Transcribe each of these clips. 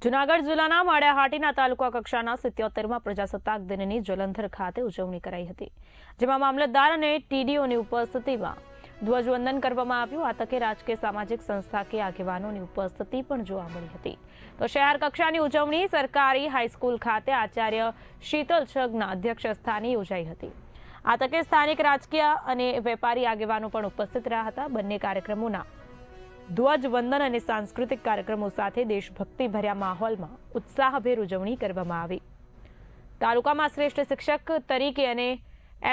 જૂનાગઢ જિલ્લાના માળિયાહાટીના તાલુકા કક્ષાના 77મા પ્રજાસત્તાક દિનની જલંધર ખાતે ઉજવણી કરાઈ હતી, જેમાં મામલતદાર અને ટીડીઓની ઉપસ્થિતિમાં ધ્વજવંદન કરવામાં આવ્યું। આ તકે રાજકીય સામાજિક સંસ્થાકીય આગેવાનોની ઉપસ્થિતિ પણ જોવા મળી હતી। તો શહેર કક્ષાની ઉજવણી સરકારી હાઈસ્કૂલ ખાતે આચાર્ય શીતલ છગના અધ્યક્ષસ્થાને યોજાઈ હતી। આ તકે સ્થાનિક રાજકીય અને વેપારી આગેવાનો પણ ઉપસ્થિત રહ્યા હતા। બંને કાર્યક્રમોના ધ્વજવંદન અને સાંસ્કૃતિક કાર્યક્રમો સાથે દેશભક્તિ ભર્યા માહોલમાં ઉત્સાહભેર ઉજવણી કરવામાં આવી। તાલુકામાં શ્રેષ્ઠ શિક્ષક તરીકે અને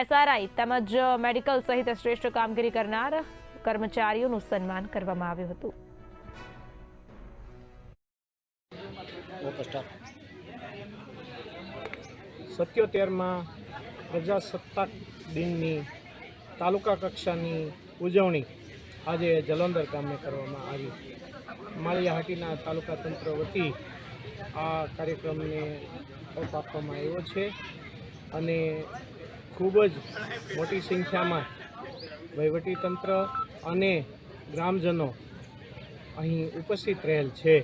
એસઆરઆઈ તેમજ મેડિકલ સહિત શ્રેષ્ઠ કામગીરી કરનાર કર્મચારીઓનું સન્માન કરવામાં આવ્યું હતું। 77માં પ્રજાસત્તાક દિનની તાલુકા કક્ષાની ઉજવણી આજે જલંધર ગામે કરવામાં આવી। માળિયાહાટીના તાલુકા તંત્ર વતી આ કાર્યક્રમને ઓપ આપવામાં આવ્યો છે અને ખૂબ જ મોટી સંખ્યામાં વહીવટીતંત્ર અને ગ્રામજનો અહીં ઉપસ્થિત રહેલ છે।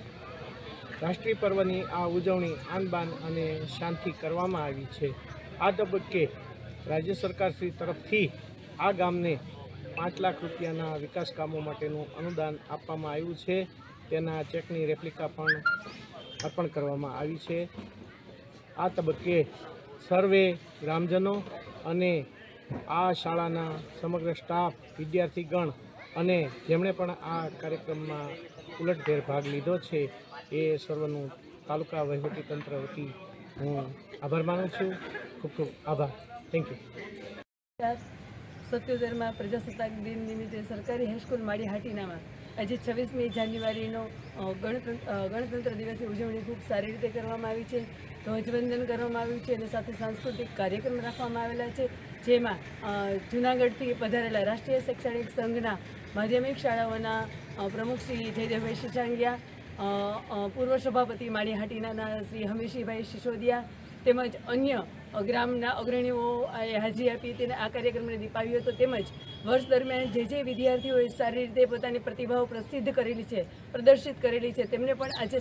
રાષ્ટ્રીય પર્વની આ ઉજવણી આનબાન અને શાંતિ કરવામાં આવી છે। આ તબક્કે રાજ્ય સરકારશ્રી તરફથી આ ગામને 5 લાખ રૂપિયાના વિકાસ કામો માટેનું અનુદાન આપવામાં આવ્યું છે। તેના ચેકની રેપ્લિકા પણ અર્પણ કરવામાં આવી છે। આ તબક્કે સર્વે ગ્રામજનો અને આ શાળાના સમગ્ર સ્ટાફ, વિદ્યાર્થીગણ અને જેમણે પણ આ કાર્યક્રમમાં ઉલટભેર ભાગ લીધો છે એ સર્વનું તાલુકા વહીવટીતંત્ર વતી હું આભાર માનું છું। ખૂબ ખૂબ આભાર। Thank you. 77માં પ્રજાસત્તાક દિન નિમિત્તે સરકારી હાઈસ્કૂલ માળિયાહાટીનામાં આજે 26મી જાન્યુઆરીનો ગણતંત્ર દિવસની ઉજવણી ખૂબ સારી રીતે કરવામાં આવી છે। ધ્વજવંદન કરવામાં આવ્યું છે અને સાથે સાંસ્કૃતિક કાર્યક્રમ રાખવામાં આવેલા છે, જેમાં જૂનાગઢથી પધારેલા રાષ્ટ્રીય શૈક્ષણિક સંઘના માધ્યમિક શાળાઓના પ્રમુખ શ્રી જયદેવભાઈ શિચાંગિયા, પૂર્વ સભાપતિ માળિયાહાટીના શ્રી હમીરસિંહભાઈ સિસોદિયા તેમજ અન્ય ગ્રામના અગ્રણીઓએ હાજરી આપી તેને આ કાર્યક્રમને દીપાવ્યો હતો। તેમજ વર્ષ દરમિયાન જે વિદ્યાર્થીઓએ સારી રીતે પોતાની પ્રતિભાઓ પ્રદર્શિત કરેલી છે તેમને પણ આજે